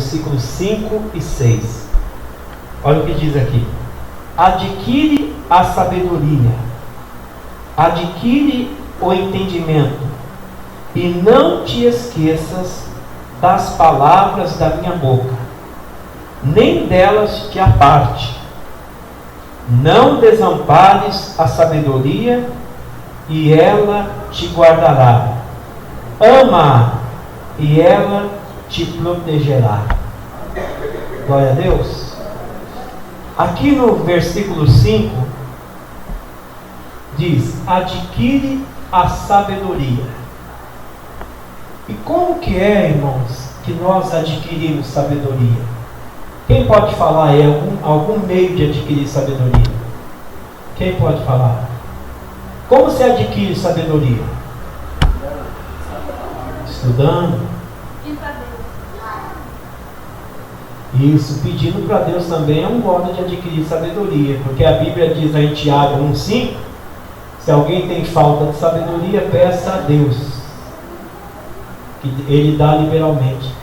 versículos 5 e 6. Olha o que diz aqui: adquire a sabedoria, adquire o entendimento, e não te esqueças das palavras da minha boca, nem delas te aparte. Não desampares a sabedoria, e ela te guardará. Ama-a, e ela te protegerá. Glória a Deus. Aqui no versículo 5 diz: adquire a sabedoria. E como que é, irmãos, que nós adquirimos sabedoria? Quem pode falar aí algum meio de adquirir sabedoria? Quem pode falar? Como se adquire sabedoria? Estudando. Isso, pedindo para Deus também é um modo de adquirir sabedoria, porque a Bíblia diz em Tiago 1,5: se alguém tem falta de sabedoria, peça a Deus, que Ele dá liberalmente.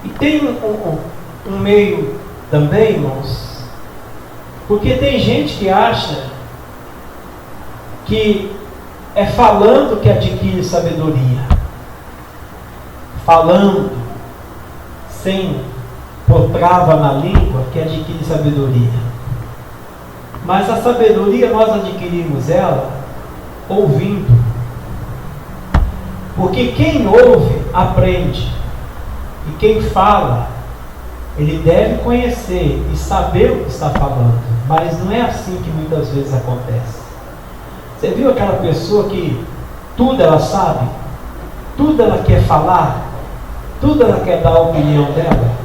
E tem um meio também, irmãos, porque tem gente que acha que é falando que adquire sabedoria, falando, sem pôr trava na língua, que adquire sabedoria. Mas a sabedoria nós adquirimos ela ouvindo, porque quem ouve aprende, e quem fala, ele deve conhecer e saber o que está falando, mas não é assim que muitas vezes acontece. Você viu aquela pessoa que tudo ela sabe, tudo ela quer falar, tudo ela quer dar a opinião dela?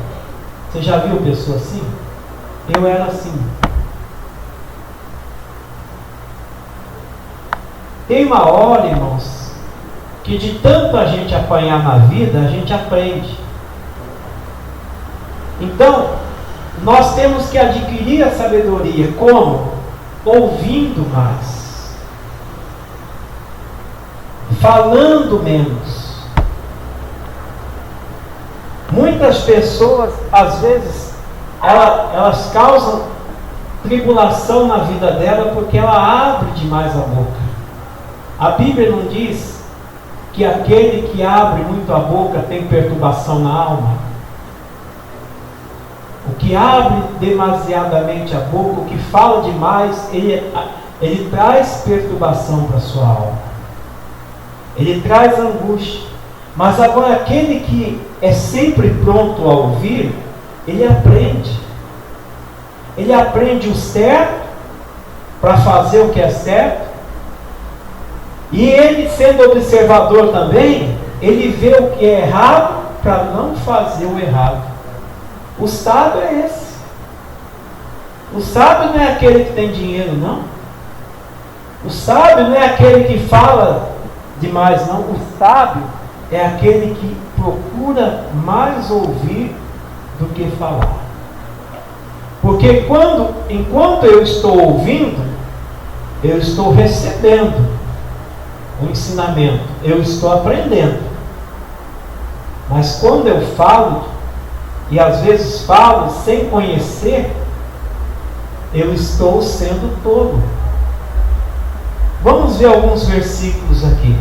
Você já viu pessoa assim? Eu era assim. Tem uma hora, irmãos, que de tanto a gente apanhar na vida, a gente aprende. Então, nós temos que adquirir a sabedoria. Como? Ouvindo mais, falando menos. Muitas pessoas, às vezes, elas causam tribulação na vida dela porque ela abre demais a boca. A Bíblia não diz que aquele que abre muito a boca tem perturbação na alma? O que abre demasiadamente a boca, o que fala demais, ele traz perturbação para a sua alma. Ele traz angústia. Mas agora aquele que é sempre pronto a ouvir, ele aprende. Ele aprende o certo para fazer o que é certo. E ele, sendo observador também, ele vê o que é errado para não fazer o errado. O sábio é esse. O sábio não é aquele que tem dinheiro, não. O sábio não é aquele que fala demais, não. O sábio é aquele que procura mais ouvir do que falar. Porque enquanto eu estou ouvindo, eu estou recebendo o ensinamento, eu estou aprendendo. Mas quando eu falo, e às vezes falo sem conhecer, eu estou sendo tolo. Vamos ver alguns versículos aqui.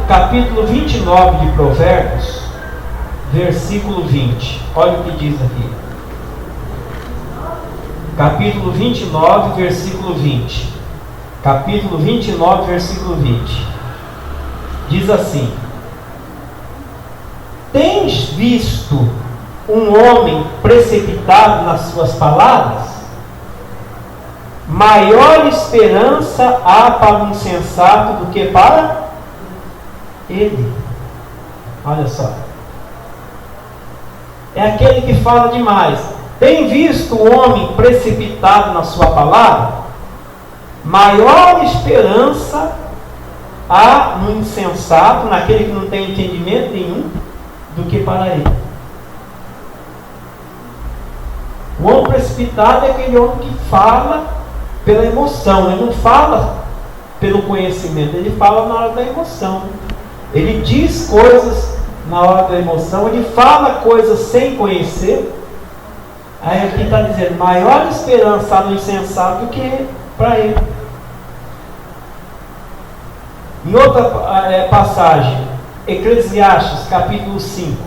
Capítulo 29 de Provérbios, versículo 20. Olha o que diz aqui. Capítulo 29, versículo 20. Capítulo 29, versículo 20. Diz assim: tens visto um homem precipitado nas suas palavras? Maior esperança há para o insensato do que para ele. Olha só. É aquele que fala demais. Tem visto o homem precipitado na sua palavra? Maior esperança há no insensato, naquele que não tem entendimento nenhum, do que para ele. O homem precipitado é aquele homem que fala pela emoção, ele não fala pelo conhecimento, ele fala na hora da emoção. Ele diz coisas na hora da emoção, ele fala coisas sem conhecer. Aí aqui está dizendo, maior esperança no insensato do que para ele. Em outra passagem, Eclesiastes capítulo 5,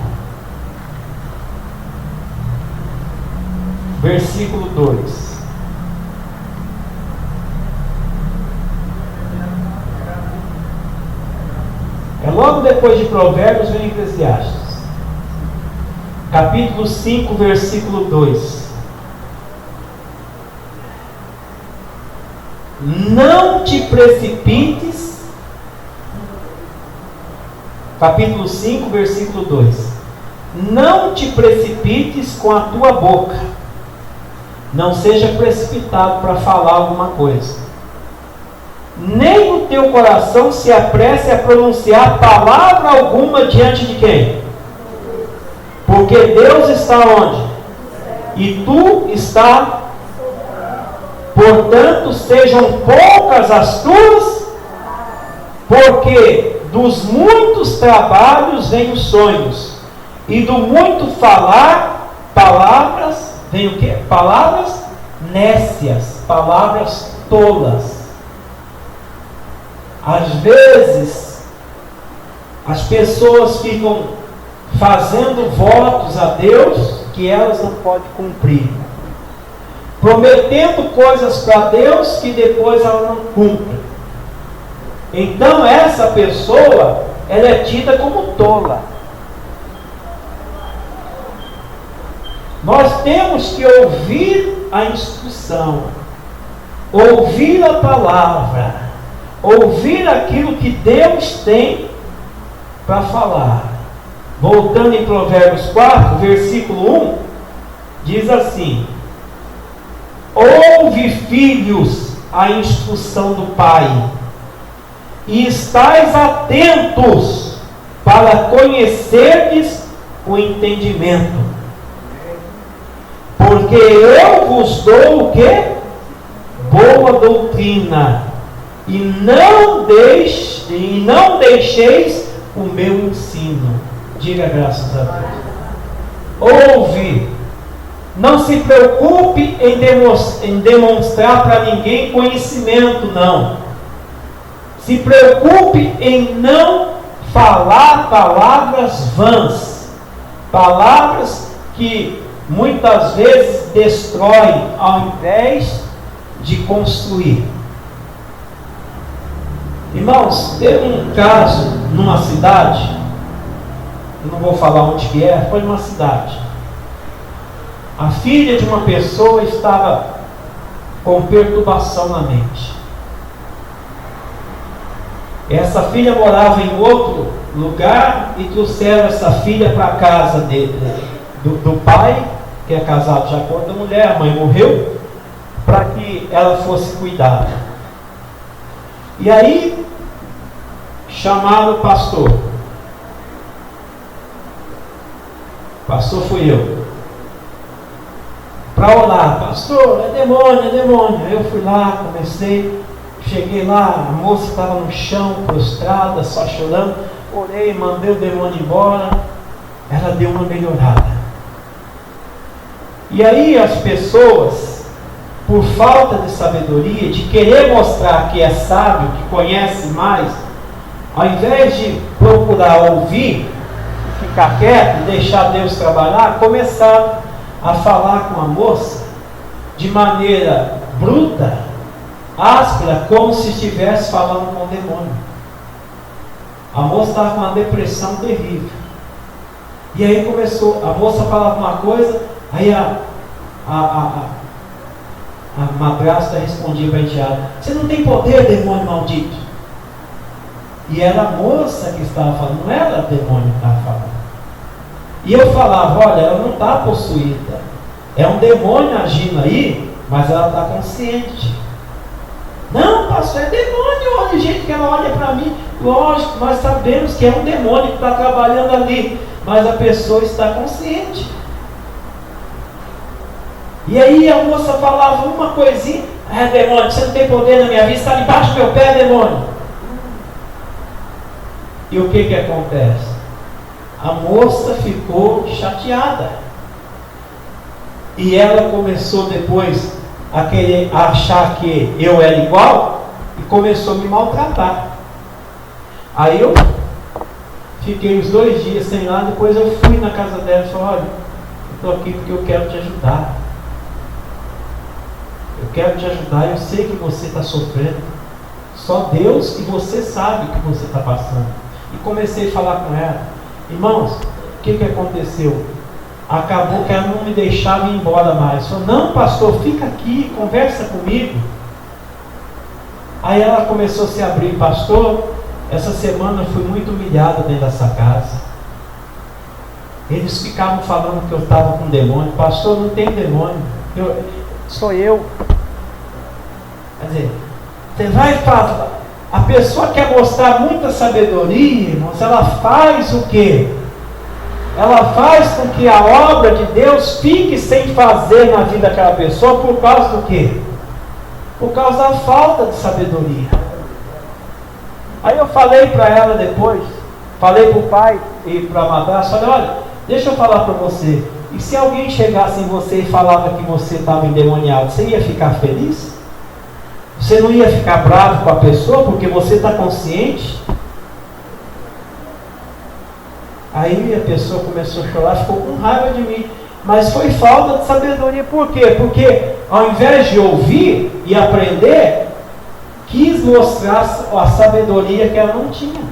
versículo 2. É logo depois de Provérbios vem Eclesiastes. Capítulo 5, versículo 2. Não te precipites. Capítulo 5, versículo 2. Não te precipites com a tua boca. Não seja precipitado para falar alguma coisa. Nem o teu coração se apresse a pronunciar palavra alguma diante de quem? Porque Deus está onde? E tu está. Portanto, sejam poucas as tuas, porque dos muitos trabalhos vêm os sonhos, e do muito falar, palavras, vem o quê? Palavras nécias, palavras tolas. Às vezes, as pessoas ficam fazendo votos a Deus que elas não podem cumprir, prometendo coisas para Deus que depois ela não cumpre. Então essa pessoa, ela é tida como tola. Nós temos que ouvir a instrução, ouvir a palavra, ouvir aquilo que Deus tem para falar. Voltando em Provérbios 4, versículo 1, diz assim: ouve, filhos, a instrução do Pai, e estais atentos para conhecerdes o entendimento. Porque eu vos dou o quê? Boa doutrina, e não deixeis o meu ensino. Diga graças a Deus. Ouve. Não se preocupe em demonstrar para ninguém conhecimento, não. Se preocupe em não falar palavras vãs, palavras que muitas vezes destroem ao invés de construir. Irmãos, teve um caso numa cidade, eu não vou falar onde que é, foi numa cidade. A filha de uma pessoa estava com perturbação na mente. Essa filha morava em outro lugar e trouxeram essa filha para a casa do pai, que é casado já com outra mulher, a mãe morreu, para que ela fosse cuidada. E aí chamaram o pastor. O pastor fui eu. Para orar, pastor, é demônio, é demônio. Eu fui lá, cheguei lá, a moça estava no chão, prostrada, só chorando. Orei, mandei o demônio embora. Ela deu uma melhorada. E aí as pessoas, por falta de sabedoria, de querer mostrar que é sábio, que conhece mais, ao invés de procurar ouvir, ficar quieto e deixar Deus trabalhar, começaram a falar com a moça de maneira bruta, áspera, como se estivesse falando com o demônio. A moça estava com uma depressão terrível. E aí começou, a moça falava uma coisa, aí a madrasta respondia para a enteada: você não tem poder, demônio maldito. E era a moça que estava falando, não era o demônio que estava falando. E eu falava: olha, ela não está possuída, é um demônio agindo aí, mas ela está consciente. Não, pastor, é demônio, olha o jeito que ela olha para mim. Lógico, nós sabemos que é um demônio que está trabalhando ali, mas a pessoa está consciente. E aí a moça falava uma coisinha: é demônio, você não tem poder na minha vida, está debaixo do meu pé, demônio. E o que acontece? A moça ficou chateada. E ela começou depois a querer achar que eu era igual e começou a me maltratar. Aí eu fiquei os 2 dias sem nada, depois eu fui na casa dela e falei, olha, eu estou aqui porque eu quero te ajudar. Eu quero te ajudar, eu sei que você está sofrendo. Só Deus e você sabe o que você está passando. E comecei a falar com ela. Irmãos, o que aconteceu? Acabou que ela não me deixava ir embora mais. Falou, não pastor, fica aqui, conversa comigo. Aí ela começou a se abrir, pastor, essa semana eu fui muito humilhada dentro dessa casa. Eles ficavam falando que eu estava com demônio. Pastor, não tem demônio, sou eu. Quer dizer, você vai falar, a pessoa quer mostrar muita sabedoria, irmãos, ela faz o quê? Ela faz com que a obra de Deus fique sem fazer na vida daquela pessoa por causa do quê? Por causa da falta de sabedoria. Aí eu falei para ela depois, falei para o pai e para a madrasta, falei, olha, deixa eu falar para você, e se alguém chegasse em você e falava que você estava endemoniado, você ia ficar feliz? Você não ia ficar bravo com a pessoa porque você está consciente? Aí a pessoa começou a chorar, ficou com raiva de mim. Mas foi falta de sabedoria. Por quê? Porque ao invés de ouvir e aprender, quis mostrar a sabedoria que ela não tinha.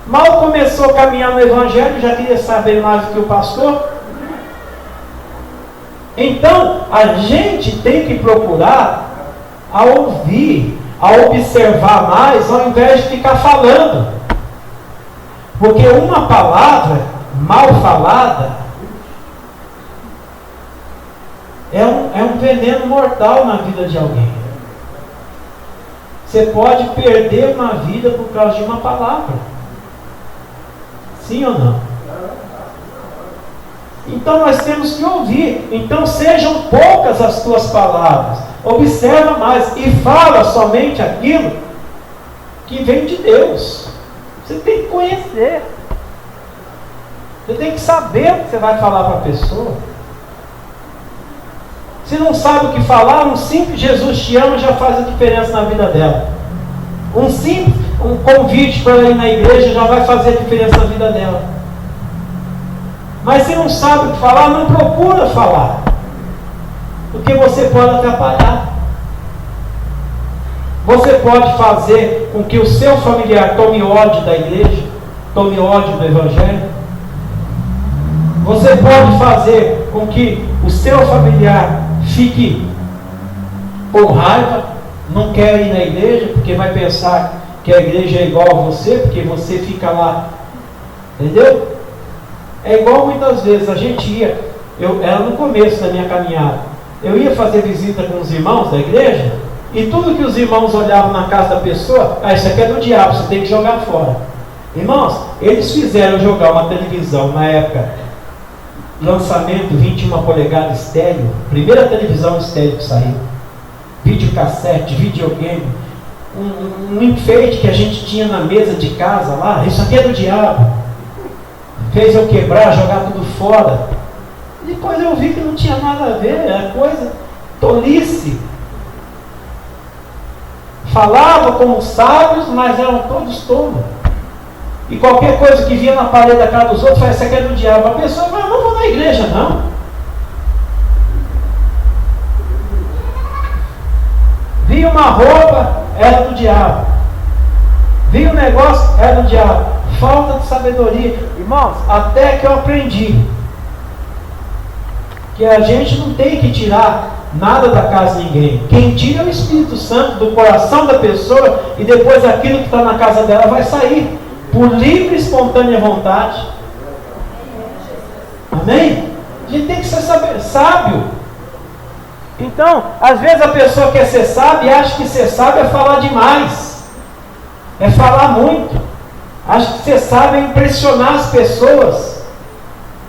Mal começou a caminhar no Evangelho, já queria saber mais do que o pastor. Então, a gente tem que procurar a ouvir, a observar mais, ao invés de ficar falando. Porque uma palavra mal falada é um veneno mortal na vida de alguém. Você pode perder uma vida por causa de uma palavra. Sim ou não? Então nós temos que ouvir. Então sejam poucas as tuas palavras. Observa mais e fala somente aquilo que vem de Deus. Você tem que conhecer. Você tem que saber o que você vai falar para a pessoa. Se não sabe o que falar, um simples Jesus te ama já faz a diferença na vida dela. Um convite para ela ir na igreja já vai fazer a diferença na vida dela. Mas se não sabe o que falar, não procura falar. Porque você pode atrapalhar. Você pode fazer com que o seu familiar tome ódio da igreja, tome ódio do Evangelho. Você pode fazer com que o seu familiar fique com raiva, não quer ir na igreja, porque vai pensar que a igreja é igual a você, porque você fica lá. Entendeu? É igual muitas vezes a gente ia, era no começo da minha caminhada, eu ia fazer visita com os irmãos da igreja, e tudo que os irmãos olhavam na casa da pessoa, isso aqui é do diabo, você tem que jogar fora. Irmãos, eles fizeram jogar uma televisão na época, lançamento 21 polegadas estéreo, primeira televisão estéreo que saiu, videocassete, videogame, um enfeite que a gente tinha na mesa de casa lá, isso aqui é do diabo. Fez eu quebrar, jogar tudo fora. Depois eu vi que não tinha nada a ver, era coisa tolice. Falava como sábios, mas eram todos tolos. E qualquer coisa que via na parede da casa dos outros, falava, isso aqui é do diabo. A pessoa fala, não vou na igreja não. Via uma roupa, era do diabo. Via um negócio, era do diabo. Falta de sabedoria. Irmãos, até que eu aprendi que a gente não tem que tirar nada da casa de ninguém. Quem tira é o Espírito Santo do coração da pessoa, e depois aquilo que está na casa dela vai sair por livre e espontânea vontade. Amém? A gente tem que ser sábio. Então, às vezes a pessoa quer ser sábia e acha que ser sábio é falar demais, é falar muito. Acho que ser sábio é impressionar as pessoas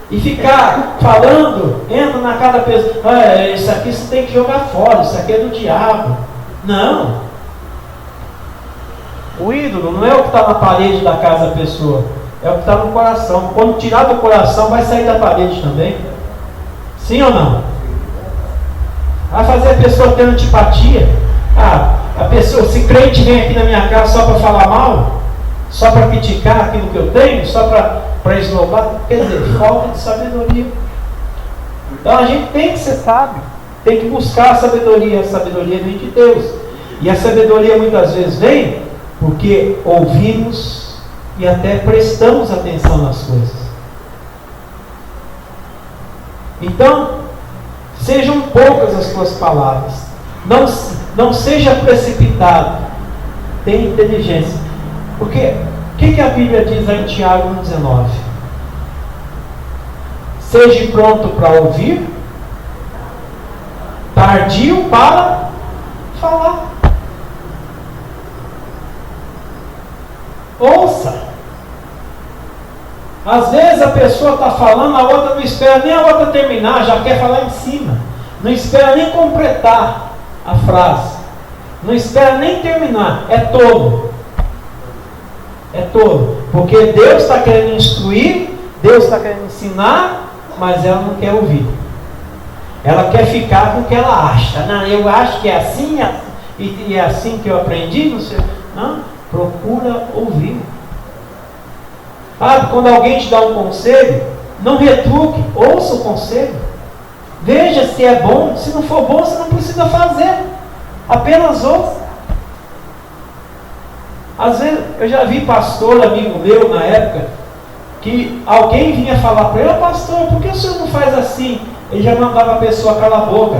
e ficar falando, entra na casa da pessoa, isso aqui você tem que jogar fora, isso aqui é do diabo. Não. O ídolo não é o que está na parede da casa da pessoa, é o que está no coração. Quando tirar do coração, vai sair da parede também. Sim ou não? Vai fazer a pessoa ter antipatia. A pessoa, se crente vem aqui na minha casa só para falar mal, só para criticar aquilo que eu tenho, só para esnobar, quer dizer, falta de sabedoria. Então a gente tem que ser sábio, tem que buscar a sabedoria vem de Deus. E a sabedoria muitas vezes vem porque ouvimos e até prestamos atenção nas coisas. Então, sejam poucas as tuas palavras. Não seja precipitado. Tenha inteligência. Porque o que a Bíblia diz lá em Tiago 1,19? Seja pronto para ouvir, tardio para falar. Ouça. Às vezes a pessoa está falando, a outra não espera nem a outra terminar, já quer falar em cima. Não espera nem completar a frase. Não espera nem terminar. É tolo. É tolo. Porque Deus está querendo instruir, Deus está querendo ensinar, mas ela não quer ouvir. Ela quer ficar com o que ela acha. Não, eu acho que é assim, e é assim que eu aprendi. Não sei. Não. Procura ouvir. Quando alguém te dá um conselho, não retruque, ouça o conselho. Veja se é bom. Se não for bom, você não precisa fazer. Apenas ouça. Às vezes, eu já vi pastor, amigo meu, na época, que alguém vinha falar para ele: pastor, por que o senhor não faz assim? Ele já mandava a pessoa calar a boca.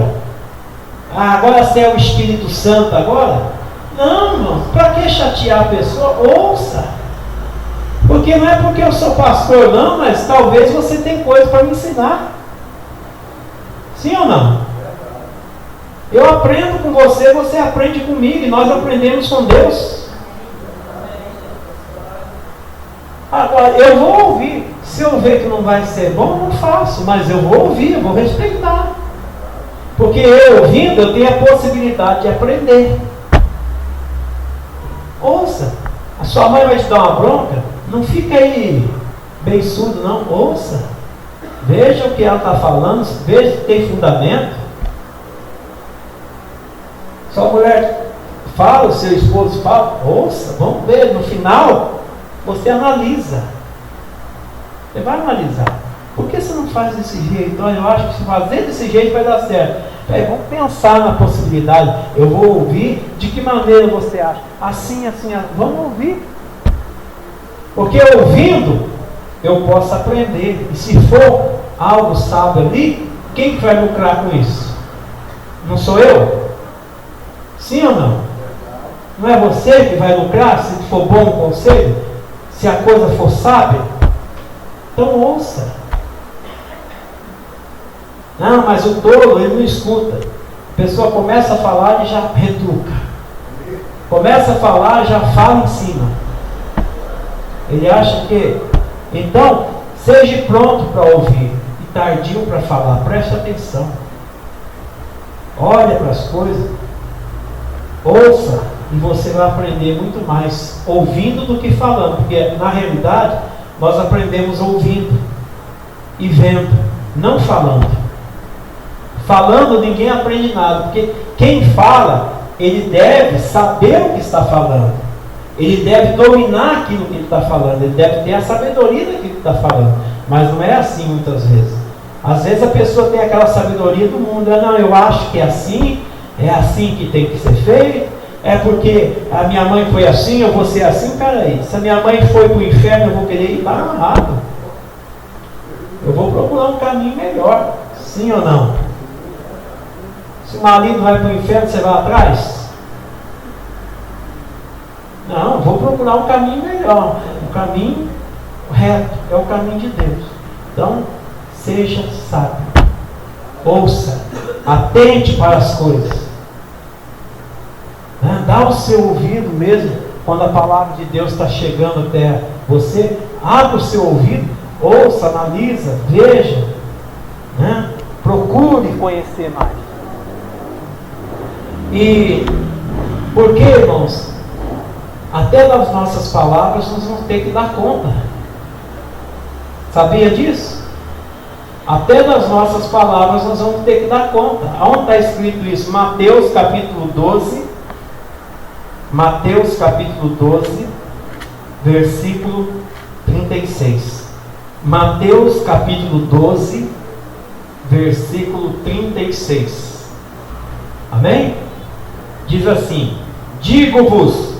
Agora você é o Espírito Santo agora? Não, irmão, para que chatear a pessoa? Ouça. Porque não é porque eu sou pastor, não, mas talvez você tenha coisa para me ensinar. Sim ou não? Eu aprendo com você, você aprende comigo, e nós aprendemos com Deus. Agora, eu vou ouvir. Se eu ver que não vai ser bom, não faço, mas eu vou ouvir, eu vou respeitar. Porque eu ouvindo, eu tenho a possibilidade de aprender. Ouça. A sua mãe vai te dar uma bronca, não fica aí beiçudo, não. Ouça. Veja o que ela está falando, veja se tem fundamento. Sua mulher fala, o seu esposo fala, ouça, vamos ver, no final você analisa. Você vai analisar. Por que você não faz desse jeito? Olha, eu acho que se fazer desse jeito vai dar certo. Vamos pensar na possibilidade. Eu vou ouvir. De que maneira você acha? Assim, assim, assim. Vamos ouvir. Porque ouvindo, eu posso aprender. E se for algo sábio ali, quem que vai lucrar com isso? Não sou eu? Sim ou não? Não é você que vai lucrar se for bom o conselho? Se a coisa for sábia? Então ouça. Não, mas o tolo, ele não escuta. A pessoa começa a falar e já retruca. Começa a falar e já fala em cima. Ele acha que... Então, seja pronto para ouvir e tardio para falar. Preste atenção. Olha para as coisas. Ouça e você vai aprender muito mais ouvindo do que falando. Porque, na realidade, nós aprendemos ouvindo e vendo, não falando. Falando, ninguém aprende nada, porque quem fala, ele deve saber o que está falando, ele deve dominar aquilo que ele está falando, ele deve ter a sabedoria daquilo que está falando, mas não é assim muitas vezes. Às vezes a pessoa tem aquela sabedoria do mundo, não, eu acho que é assim que tem que ser feito, é porque a minha mãe foi assim, eu vou ser assim. Peraí, se a minha mãe foi para o inferno, eu vou querer ir lá amarrado, eu vou procurar um caminho melhor, sim ou não? Se o marido vai para o inferno, você vai atrás? Não, vou procurar um caminho melhor. O caminho reto é o caminho de Deus. Então, seja sábio. Ouça. Atente para as coisas. Dá o seu ouvido mesmo. Quando a palavra de Deus está chegando até você, abre o seu ouvido. Ouça, analisa, veja. Procure conhecer mais. E por que, irmãos? até das nossas palavras nós vamos ter que dar conta. Sabia disso? Até das nossas palavras nós vamos ter que dar conta. Aonde está escrito isso? Mateus capítulo 12. Mateus capítulo 12, versículo 36. Mateus capítulo 12, versículo 36. Amém? Diz assim: digo-vos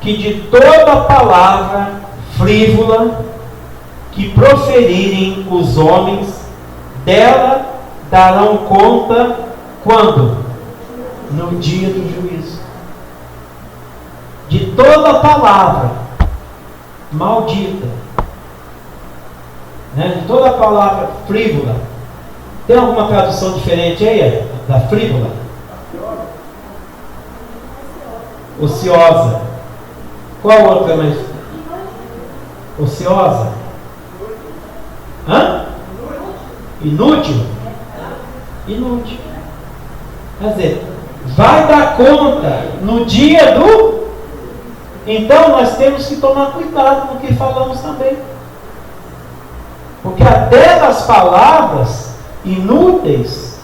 que de toda palavra frívola que proferirem os homens, dela darão conta quando? No dia do juízo. De toda palavra maldita, né? De toda palavra frívola. Tem alguma tradução diferente aí da frívola? Ociosa. Qual outra mais? Ociosa? Hã? Inútil? Inútil. Quer dizer, vai dar conta no dia do... Então nós temos que tomar cuidado no que falamos também. Porque até das palavras inúteis,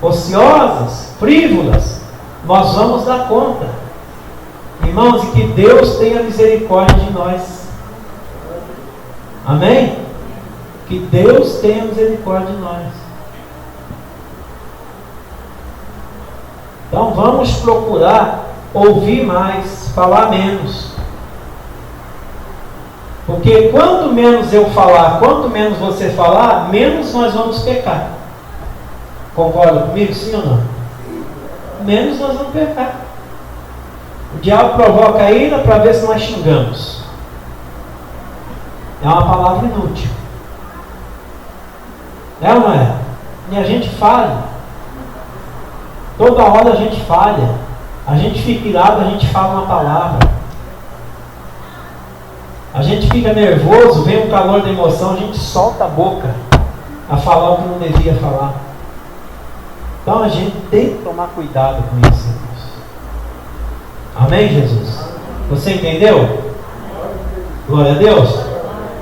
ociosas, frívolas, nós vamos dar conta. Irmãos, e que Deus tenha misericórdia de nós. Amém? Que Deus tenha misericórdia de nós. Então vamos procurar ouvir mais, falar menos. Porque quanto menos eu falar, quanto menos você falar, menos nós vamos pecar. Concorda comigo, sim ou não? Menos nós vamos pecar. O diabo provoca a ira para ver se nós xingamos. É uma palavra inútil. É ou não é? E a gente falha. Toda hora a gente falha. A gente fica irado, a gente fala uma palavra. A gente fica nervoso, vem o calor da emoção, a gente solta a boca a falar o que não devia falar. Então a gente tem que tomar cuidado com isso, irmãos. Amém, Jesus? Você entendeu? Glória a Deus.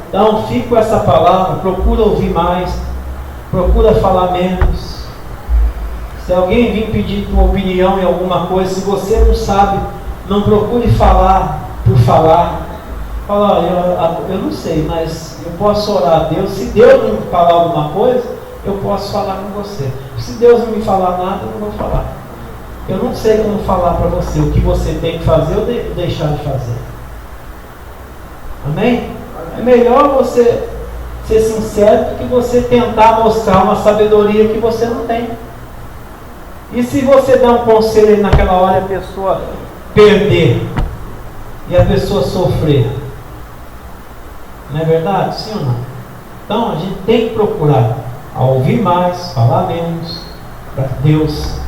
Então fique com essa palavra, procura ouvir mais, procura falar menos. Se alguém vir pedir tua opinião em alguma coisa, se você não sabe, não procure falar por falar. Fala, eu não sei, mas eu posso orar a Deus. Se Deus não me falar alguma coisa, eu posso falar com você. Se Deus não me falar nada, eu não vou falar. Eu não sei como falar para você o que você tem que fazer ou deixar de fazer. Amém? É melhor você ser sincero do que você tentar mostrar uma sabedoria que você não tem. E se você der um conselho aí naquela hora, a pessoa perder e a pessoa sofrer, não é verdade? Sim ou não? Então a gente tem que procurar ouvir mais, falar menos, para Deus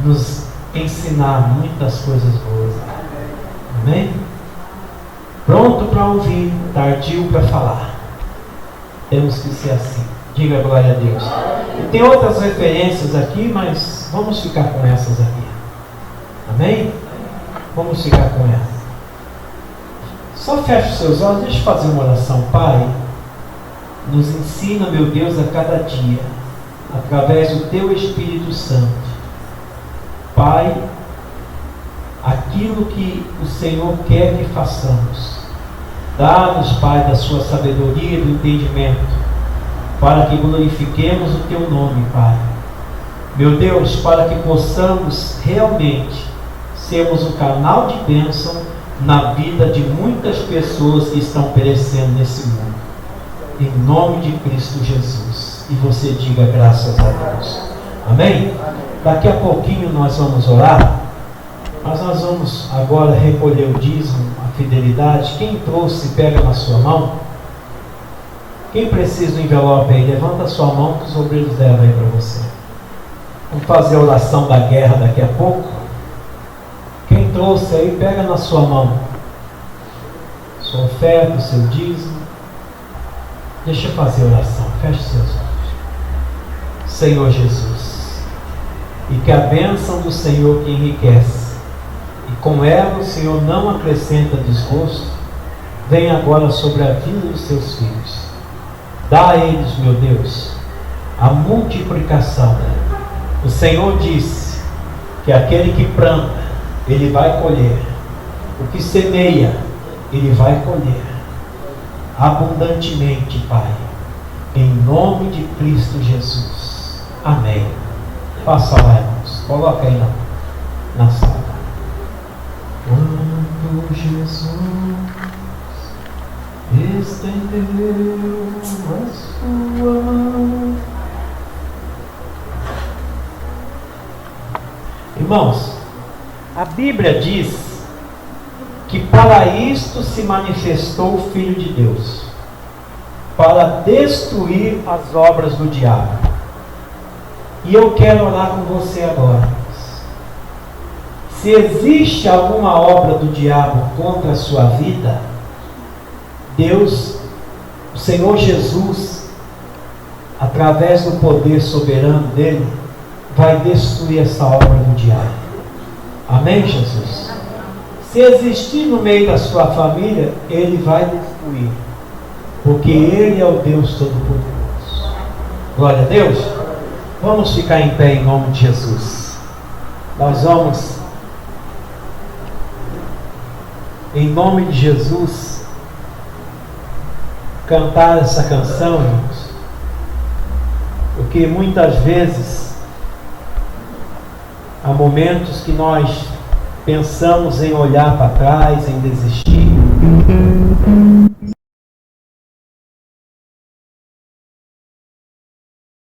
nos ensinar muitas coisas boas. Amém? Pronto para ouvir, tardio para falar. Temos que ser assim. Diga glória a Deus. E tem outras referências aqui, mas vamos ficar com essas aqui. Amém? Vamos ficar com essas. Só feche os seus olhos, deixa eu fazer uma oração. Pai, nos ensina, meu Deus, a cada dia, através do Teu Espírito Santo, Pai, aquilo que o Senhor quer que façamos. Dá-nos, Pai, da Sua sabedoria e do entendimento, para que glorifiquemos o Teu nome, Pai. Meu Deus, para que possamos realmente sermos um canal de bênção na vida de muitas pessoas que estão perecendo nesse mundo. Em nome de Cristo Jesus. E você diga graças a Deus. Amém? Daqui a pouquinho nós vamos orar, mas nós vamos agora recolher o dízimo, a fidelidade. Quem trouxe, pega na sua mão. Quem precisa do envelope aí, levanta a sua mão que os obreiros levam aí para você. Vamos fazer a oração da guerra daqui a pouco. Quem trouxe aí, pega na sua mão sua oferta, o seu dízimo. Deixa eu fazer a oração. Feche seus olhos. Senhor Jesus, e que a bênção do Senhor que enriquece e com ela o Senhor não acrescenta desgosto, vem agora sobre a vida dos seus filhos. Dá a eles, meu Deus, a multiplicação. O Senhor disse que aquele que planta, ele vai colher. O que semeia, ele vai colher abundantemente, Pai, em nome de Cristo Jesus. Amém. Faça lá, irmãos. Coloca aí na sala. Quando Jesus estendeu a sua mão. Irmãos, a Bíblia diz que para isto se manifestou o Filho de Deus, para destruir as obras do diabo. E eu quero orar com você agora. Se existe alguma obra do diabo contra a sua vida, Deus, o Senhor Jesus, através do poder soberano dele, vai destruir essa obra do diabo. Amém, Jesus? Se existir no meio da sua família, ele vai destruir, porque ele é o Deus Todo-Poderoso. Glória a Deus. Vamos ficar em pé em nome de Jesus. Nós vamos, em nome de Jesus, cantar essa canção, irmãos, porque muitas vezes há momentos que nós pensamos em olhar para trás, em desistir,